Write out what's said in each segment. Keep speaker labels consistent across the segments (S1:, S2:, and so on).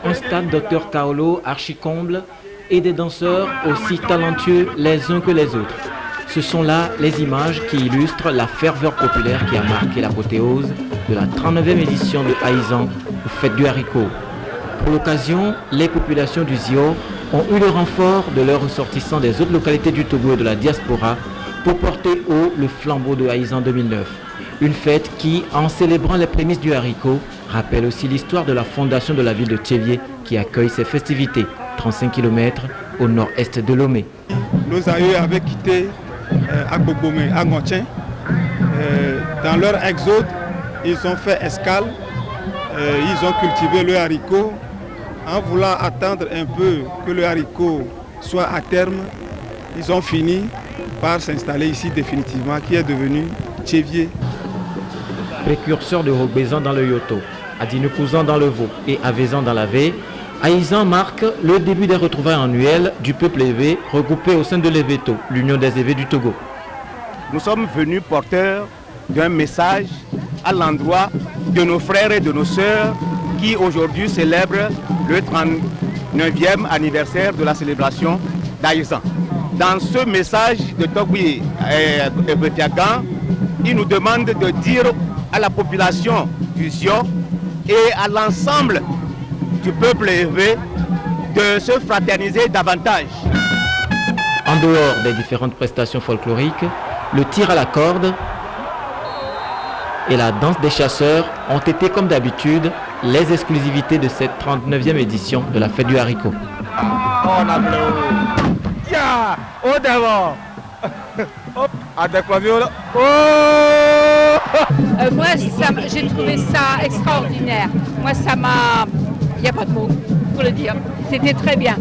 S1: Un stade Dr Kaolo archi-comble et des danseurs aussi talentueux les uns que les autres. Ce sont là les images qui illustrent la ferveur populaire qui a marqué l'apothéose de la 39e édition de Aïzan, ou fête du haricot. Pour l'occasion, les populations du Zio ont eu le renfort de leurs ressortissants des autres localités du Togo et de la diaspora pour porter haut le flambeau de Aïzan 2009. Une fête qui, en célébrant les prémices du haricot, rappelle aussi l'histoire de la fondation de la ville de Tchévié qui accueille ces festivités, 35 km au nord-est de Lomé.
S2: Nos aïeux avaient quitté Agbogomé, Angontien. Dans leur exode, ils ont fait escale, ils ont cultivé le haricot. En voulant attendre un peu que le haricot soit à terme, ils ont fini par s'installer ici définitivement, qui est devenu Tchévié.
S1: Précurseur de Rogbézan dans le Yoto, Adinokouzan dans le Vaud et Avezan dans la Vée, Aïzan marque le début des retrouvailles annuelles du peuple évé regroupé au sein de l'Évéto, l'Union des évêques du Togo.
S3: Nous sommes venus porteurs d'un message à l'endroit de nos frères et de nos sœurs qui aujourd'hui célèbrent le 39e anniversaire de la célébration d'Aïzan. Dans ce message de Togui et Betiagan, il nous demande de dire à la population du Zio et à l'ensemble du peuple élevé de se fraterniser davantage.
S1: En dehors des différentes prestations folkloriques, le tir à la corde et la danse des chasseurs ont été comme d'habitude les exclusivités de cette 39e édition de la fête du haricot.
S4: Moi, j'ai trouvé ça extraordinaire. Moi, ça m'a... Il n'y a pas de mots pour le dire. C'était très bien.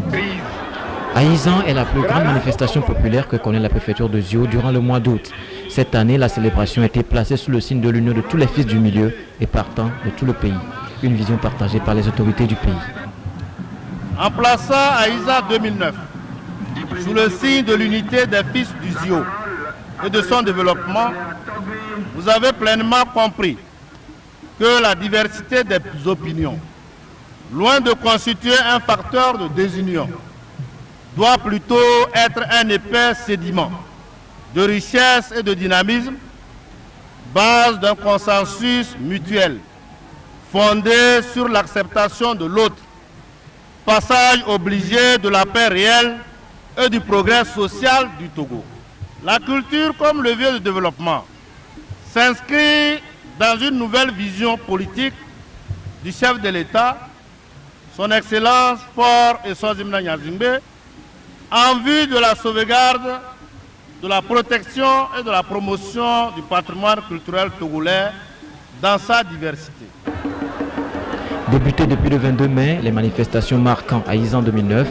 S1: Aïzan est la plus grande manifestation populaire que connaît la préfecture de Zio durant le mois d'août. Cette année, la célébration a été placée sous le signe de l'union de tous les fils du milieu et partant de tout le pays. Une vision partagée par les autorités du pays.
S5: En plaçant Aïzan 2009 sous le signe de l'unité des fils du Zio et de son développement, vous avez pleinement compris que la diversité des opinions, loin de constituer un facteur de désunion, doit plutôt être un épais sédiment de richesse et de dynamisme, base d'un consensus mutuel, fondé sur l'acceptation de l'autre, passage obligé de la paix réelle et du progrès social du Togo. La culture comme levier de développement s'inscrit dans une nouvelle vision politique du chef de l'État, son Excellence Fort et Sozimna Nyazimbe, en vue de la sauvegarde, de la protection et de la promotion du patrimoine culturel togolais dans sa diversité.
S1: Débutées depuis le 22 mai, les manifestations marquant Aïzan 2009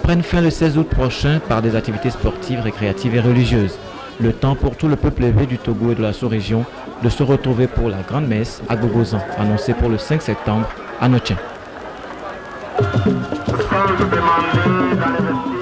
S1: prennent fin le 16 août prochain par des activités sportives, récréatives et religieuses. Le temps pour tout le peuple élevé du Togo et de la sous-région de se retrouver pour la grande messe à Gogozan, annoncée pour le 5 septembre à Notien.